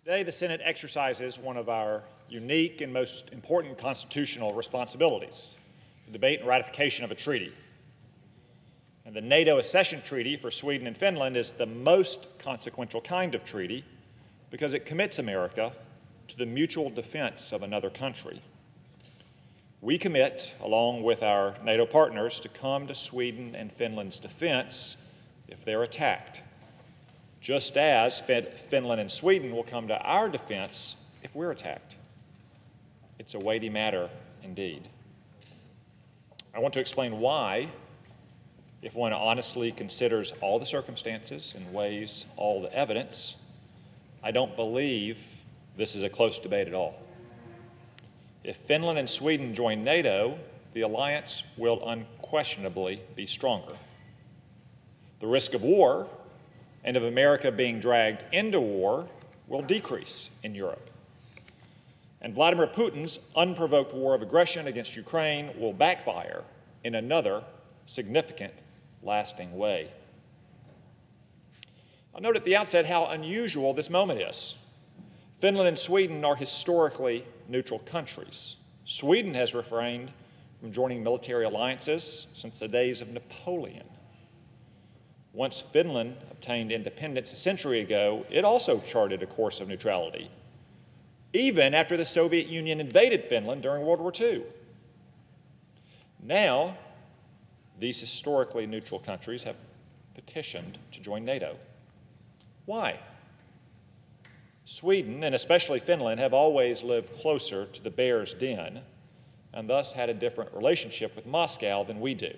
Today, the Senate exercises one of our unique and most important constitutional responsibilities, the debate and ratification of a treaty. And the NATO accession treaty for Sweden and Finland is the most consequential kind of treaty because it commits America to the mutual defense of another country. We commit, along with our NATO partners, to come to Sweden and Finland's defense if they're attacked, just as Finland and Sweden will come to our defense if we're attacked. It's a weighty matter indeed. I want to explain why, if one honestly considers all the circumstances and weighs all the evidence, I don't believe this is a close debate at all. If Finland and Sweden join NATO, the alliance will unquestionably be stronger. The risk of war and of America being dragged into war will decrease in Europe. And Vladimir Putin's unprovoked war of aggression against Ukraine will backfire in another significant, lasting way. I'll note at the outset how unusual this moment is. Finland and Sweden are historically neutral countries. Sweden has refrained from joining military alliances since the days of Napoleon. Once Finland obtained independence a century ago, it also charted a course of neutrality, even after the Soviet Union invaded Finland during World War II. Now, these historically neutral countries have petitioned to join NATO. Why? Sweden, and especially Finland, have always lived closer to the bear's den and thus had a different relationship with Moscow than we do.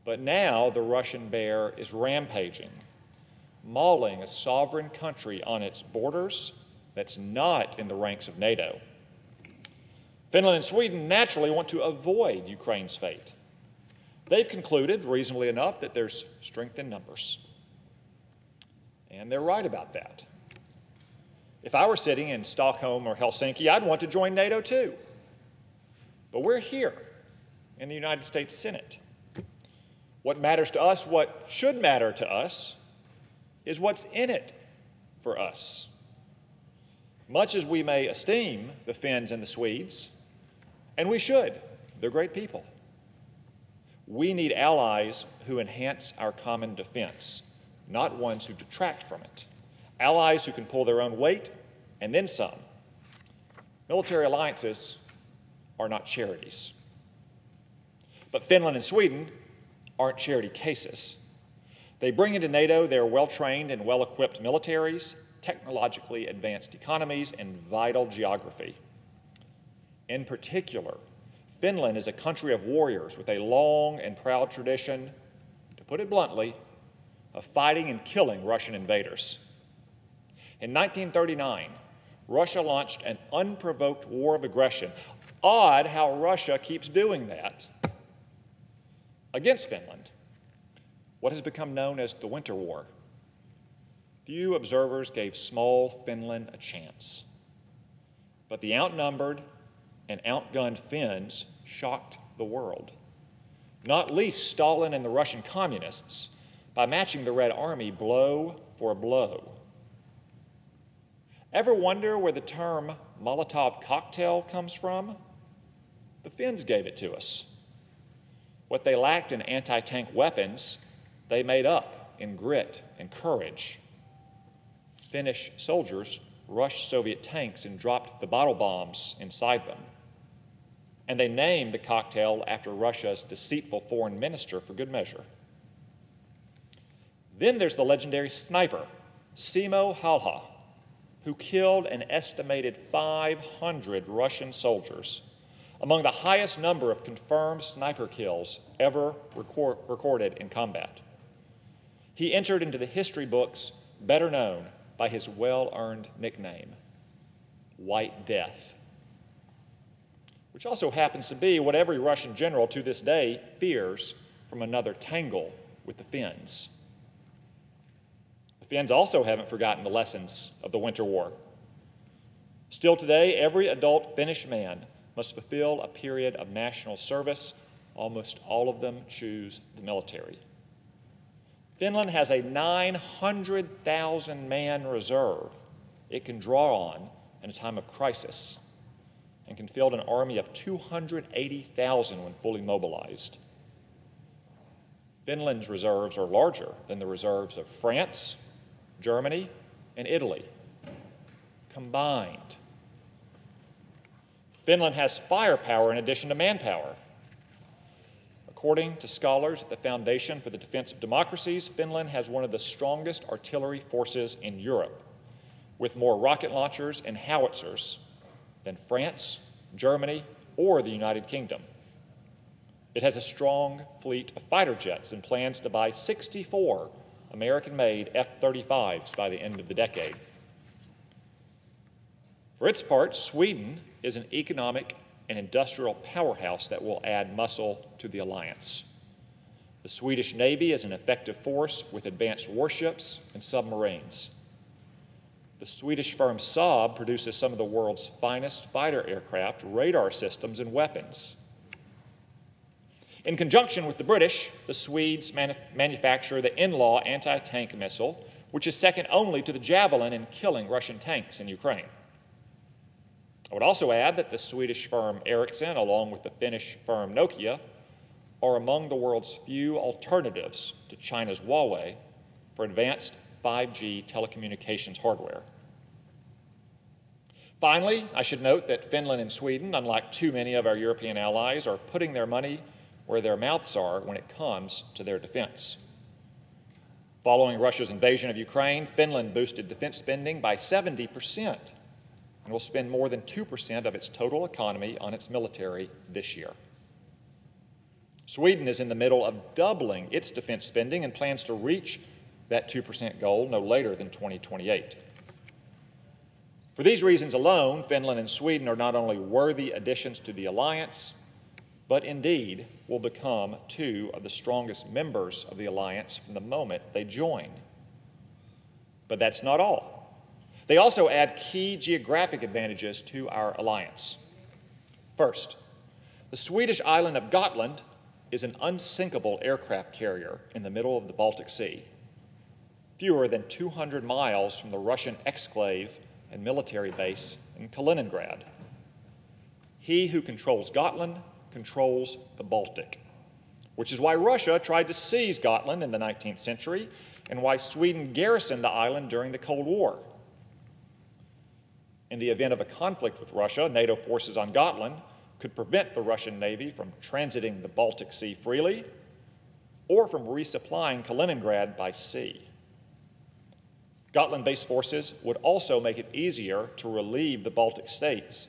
But now the Russian bear is rampaging, mauling a sovereign country on its borders that's not in the ranks of NATO. Finland and Sweden naturally want to avoid Ukraine's fate. They've concluded, reasonably enough, that there's strength in numbers. And they're right about that. If I were sitting in Stockholm or Helsinki, I'd want to join NATO too. But we're here in the United States Senate. What matters to us, what should matter to us, is what's in it for us. Much as we may esteem the Finns and the Swedes, and we should, they're great people, we need allies who enhance our common defense, not ones who detract from it. Allies who can pull their own weight and then some. Military alliances are not charities. But Finland and Sweden aren't charity cases. They bring into NATO their well-trained and well-equipped militaries, technologically advanced economies, and vital geography. In particular, Finland is a country of warriors with a long and proud tradition, to put it bluntly, of fighting and killing Russian invaders. In 1939, Russia launched an unprovoked war of aggression. Odd how Russia keeps doing that against Finland, what has become known as the Winter War. Few observers gave small Finland a chance, but the outnumbered and outgunned Finns shocked the world, not least Stalin and the Russian communists, by matching the Red Army blow for blow. Ever wonder where the term Molotov cocktail comes from? The Finns gave it to us. What they lacked in anti-tank weapons, they made up in grit and courage. Finnish soldiers rushed Soviet tanks and dropped the bottle bombs inside them. And they named the cocktail after Russia's deceitful foreign minister for good measure. Then there's the legendary sniper, Simo Halha, who killed an estimated 500 Russian soldiers, among the highest number of confirmed sniper kills ever recorded in combat. He entered into the history books better known by his well-earned nickname, White Death, which also happens to be what every Russian general to this day fears from another tangle with the Finns. The Finns also haven't forgotten the lessons of the Winter War. Still today, every adult Finnish man must fulfill a period of national service. Almost all of them choose the military. Finland has a 900,000-man reserve it can draw on in a time of crisis and can field an army of 280,000 when fully mobilized. Finland's reserves are larger than the reserves of France, Germany, and Italy combined. Finland has firepower in addition to manpower. According to scholars at the Foundation for the Defense of Democracies, Finland has one of the strongest artillery forces in Europe, with more rocket launchers and howitzers than France, Germany, or the United Kingdom. It has a strong fleet of fighter jets and plans to buy 64 American-made F-35s by the end of the decade. For its part, Sweden is an economic and industrial powerhouse that will add muscle to the alliance. The Swedish Navy is an effective force with advanced warships and submarines. The Swedish firm Saab produces some of the world's finest fighter aircraft, radar systems, and weapons. In conjunction with the British, the Swedes manufacture the In-Law anti-tank missile, which is second only to the Javelin in killing Russian tanks in Ukraine. I would also add that the Swedish firm Ericsson, along with the Finnish firm Nokia, are among the world's few alternatives to China's Huawei for advanced 5G telecommunications hardware. Finally, I should note that Finland and Sweden, unlike too many of our European allies, are putting their money where their mouths are when it comes to their defense. Following Russia's invasion of Ukraine, Finland boosted defense spending by 70%. And will spend more than 2% of its total economy on its military this year. Sweden is in the middle of doubling its defense spending and plans to reach that 2% goal no later than 2028. For these reasons alone, Finland and Sweden are not only worthy additions to the alliance, but indeed will become two of the strongest members of the alliance from the moment they join. But that's not all. They also add key geographic advantages to our alliance. First, the Swedish island of Gotland is an unsinkable aircraft carrier in the middle of the Baltic Sea, fewer than 200 miles from the Russian exclave and military base in Kaliningrad. He who controls Gotland controls the Baltic, which is why Russia tried to seize Gotland in the 19th century and why Sweden garrisoned the island during the Cold War. In the event of a conflict with Russia, NATO forces on Gotland could prevent the Russian Navy from transiting the Baltic Sea freely or from resupplying Kaliningrad by sea. Gotland-based forces would also make it easier to relieve the Baltic states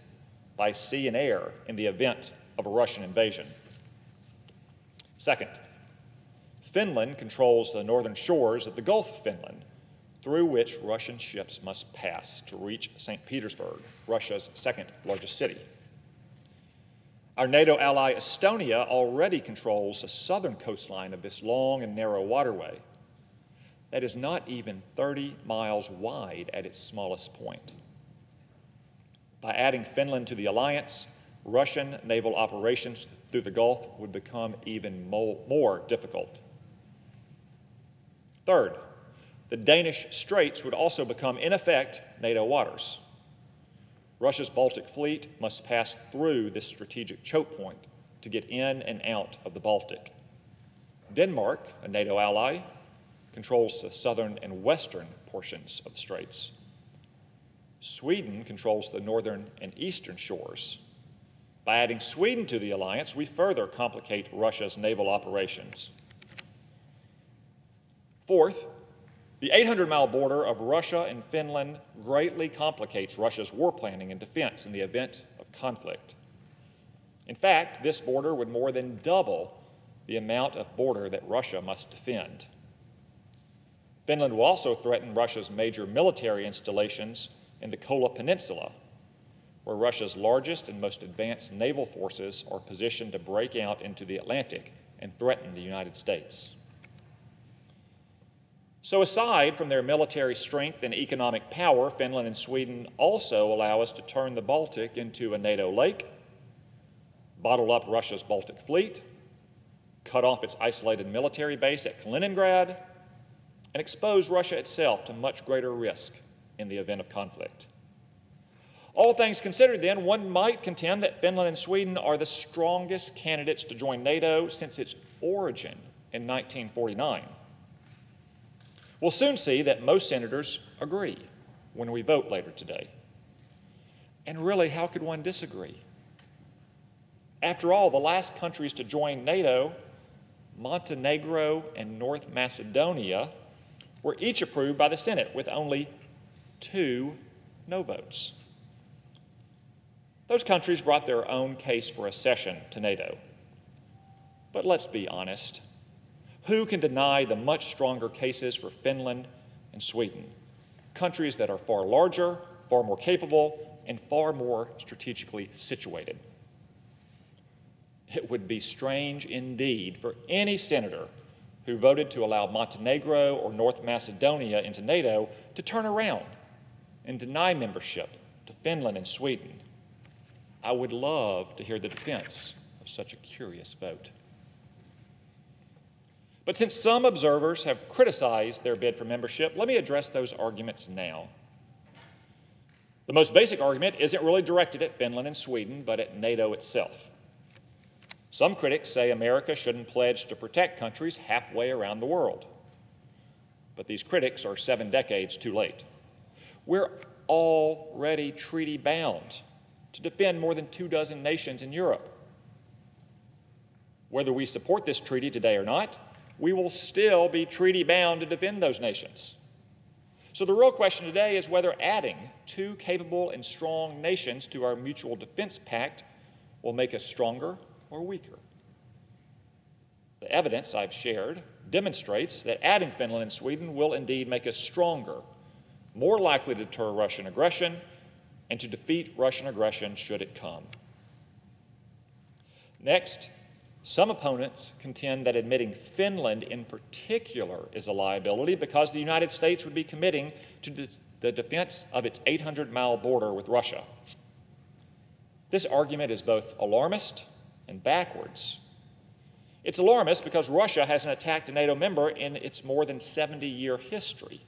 by sea and air in the event of a Russian invasion. Second, Finland controls the northern shores of the Gulf of Finland, through which Russian ships must pass to reach St. Petersburg, Russia's second largest city. Our NATO ally Estonia already controls the southern coastline of this long and narrow waterway that is not even 30 miles wide at its smallest point. By adding Finland to the alliance, Russian naval operations through the Gulf would become even more difficult. Third, the Danish Straits would also become, in effect, NATO waters. Russia's Baltic fleet must pass through this strategic choke point to get in and out of the Baltic. Denmark, a NATO ally, controls the southern and western portions of the straits. Sweden controls the northern and eastern shores. By adding Sweden to the alliance, we further complicate Russia's naval operations. Fourth, the 800-mile border of Russia and Finland greatly complicates Russia's war planning and defense in the event of conflict. In fact, this border would more than double the amount of border that Russia must defend. Finland will also threaten Russia's major military installations in the Kola Peninsula, where Russia's largest and most advanced naval forces are positioned to break out into the Atlantic and threaten the United States. So aside from their military strength and economic power, Finland and Sweden also allow us to turn the Baltic into a NATO lake, bottle up Russia's Baltic fleet, cut off its isolated military base at Kaliningrad, and expose Russia itself to much greater risk in the event of conflict. All things considered, then, one might contend that Finland and Sweden are the strongest candidates to join NATO since its origin in 1949. We'll soon see that most senators agree when we vote later today. And really, how could one disagree? After all, the last countries to join NATO, Montenegro and North Macedonia, were each approved by the Senate with only 2 no votes. Those countries brought their own case for accession to NATO. But let's be honest. Who can deny the much stronger cases for Finland and Sweden, countries that are far larger, far more capable, and far more strategically situated? It would be strange indeed for any senator who voted to allow Montenegro or North Macedonia into NATO to turn around and deny membership to Finland and Sweden. I would love to hear the defense of such a curious vote. But since some observers have criticized their bid for membership, let me address those arguments now. The most basic argument isn't really directed at Finland and Sweden, but at NATO itself. Some critics say America shouldn't pledge to protect countries halfway around the world. But these critics are 7 decades too late. We're already treaty bound to defend more than 24 nations in Europe. Whether we support this treaty today or not, we will still be treaty bound to defend those nations. So the real question today is whether adding 2 capable and strong nations to our mutual defense pact will make us stronger or weaker. The evidence I've shared demonstrates that adding Finland and Sweden will indeed make us stronger, more likely to deter Russian aggression, and to defeat Russian aggression should it come. Next, some opponents contend that admitting Finland in particular is a liability because the United States would be committing to the defense of its 800-mile border with Russia. This argument is both alarmist and backwards. It's alarmist because Russia hasn't attacked a NATO member in its more than 70-year history,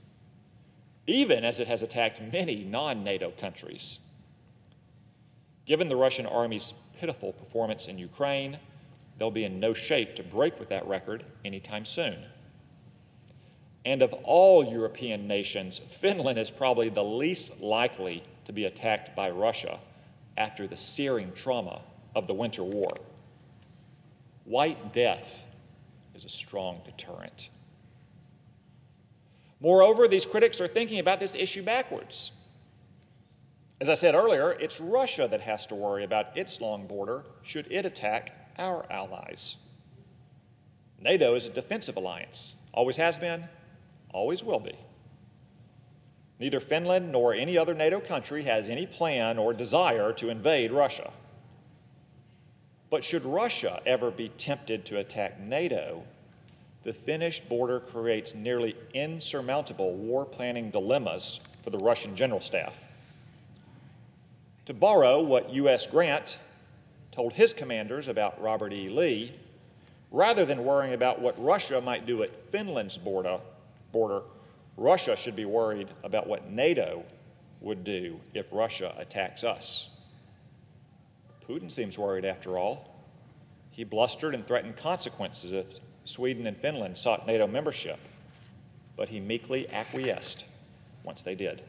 even as it has attacked many non-NATO countries. Given the Russian army's pitiful performance in Ukraine, they'll be in no shape to break with that record anytime soon. And of all European nations, Finland is probably the least likely to be attacked by Russia after the searing trauma of the Winter War. White death is a strong deterrent. Moreover, these critics are thinking about this issue backwards. As I said earlier, it's Russia that has to worry about its long border should it attack our allies. NATO is a defensive alliance, always has been, always will be. Neither Finland nor any other NATO country has any plan or desire to invade Russia. But should Russia ever be tempted to attack NATO, the Finnish border creates nearly insurmountable war planning dilemmas for the Russian General Staff. To borrow what U.S. Grant told his commanders about Robert E. Lee, rather than worrying about what Russia might do at Finland's border, Russia should be worried about what NATO would do if Russia attacks us. Putin seems worried after all. He blustered and threatened consequences if Sweden and Finland sought NATO membership, but he meekly acquiesced once they did.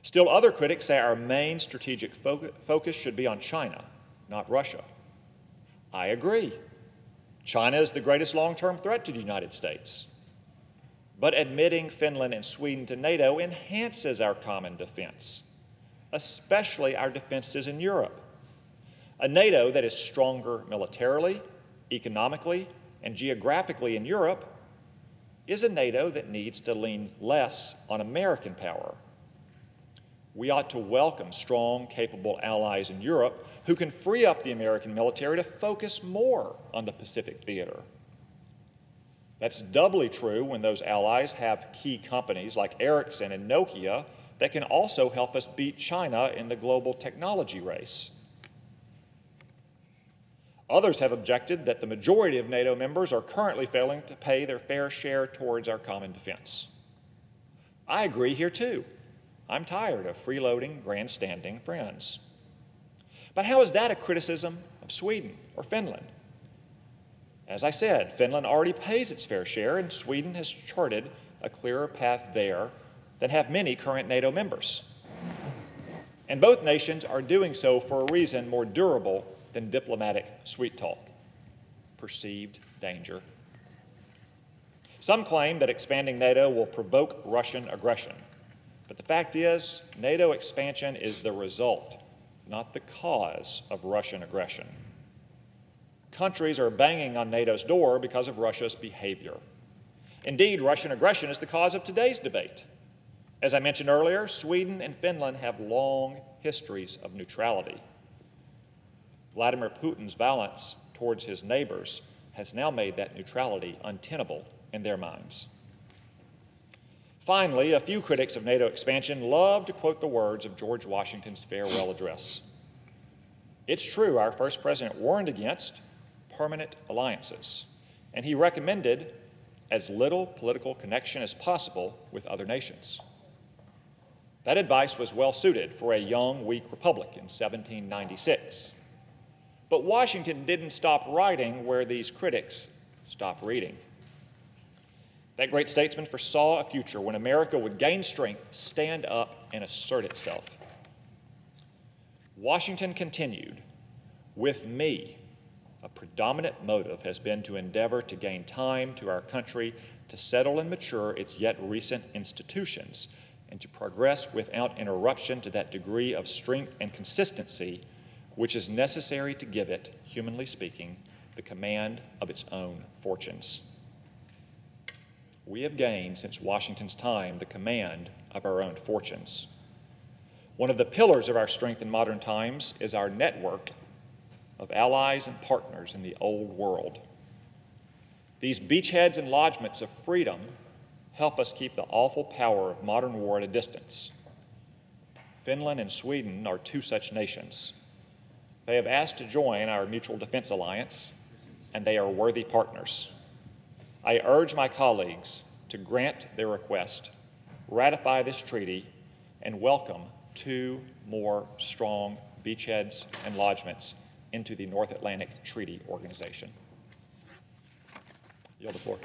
Still, other critics say our main strategic focus should be on China, not Russia. I agree. China is the greatest long-term threat to the United States. But admitting Finland and Sweden to NATO enhances our common defense, especially our defenses in Europe. A NATO that is stronger militarily, economically, and geographically in Europe is a NATO that needs to lean less on American power. We ought to welcome strong, capable allies in Europe who can free up the American military to focus more on the Pacific theater. That's doubly true when those allies have key companies like Ericsson and Nokia that can also help us beat China in the global technology race. Others have objected that the majority of NATO members are currently failing to pay their fair share towards our common defense. I agree here too. I'm tired of freeloading, grandstanding friends. But how is that a criticism of Sweden or Finland? As I said, Finland already pays its fair share, and Sweden has charted a clearer path there than have many current NATO members. And both nations are doing so for a reason more durable than diplomatic sweet talk: perceived danger. Some claim that expanding NATO will provoke Russian aggression. But the fact is, NATO expansion is the result, not the cause of Russian aggression. Countries are banging on NATO's door because of Russia's behavior. Indeed, Russian aggression is the cause of today's debate. As I mentioned earlier, Sweden and Finland have long histories of neutrality. Vladimir Putin's violence towards his neighbors has now made that neutrality untenable in their minds. Finally, a few critics of NATO expansion love to quote the words of George Washington's farewell address. It's true, our first president warned against permanent alliances, and he recommended as little political connection as possible with other nations. That advice was well suited for a young, weak republic in 1796. But Washington didn't stop writing where these critics stopped reading. That great statesman foresaw a future when America would gain strength, stand up, and assert itself. Washington continued, "With me, a predominant motive has been to endeavor to gain time to our country to settle and mature its yet recent institutions and to progress without interruption to that degree of strength and consistency which is necessary to give it, humanly speaking, the command of its own fortunes." We have gained, since Washington's time, the command of our own fortunes. One of the pillars of our strength in modern times is our network of allies and partners in the old world. These beachheads and lodgements of freedom help us keep the awful power of modern war at a distance. Finland and Sweden are two such nations. They have asked to join our mutual defense alliance, and they are worthy partners. I urge my colleagues to grant their request, ratify this treaty, and welcome 2 more strong beachheads and lodgements into the North Atlantic Treaty Organization. Yield the floor.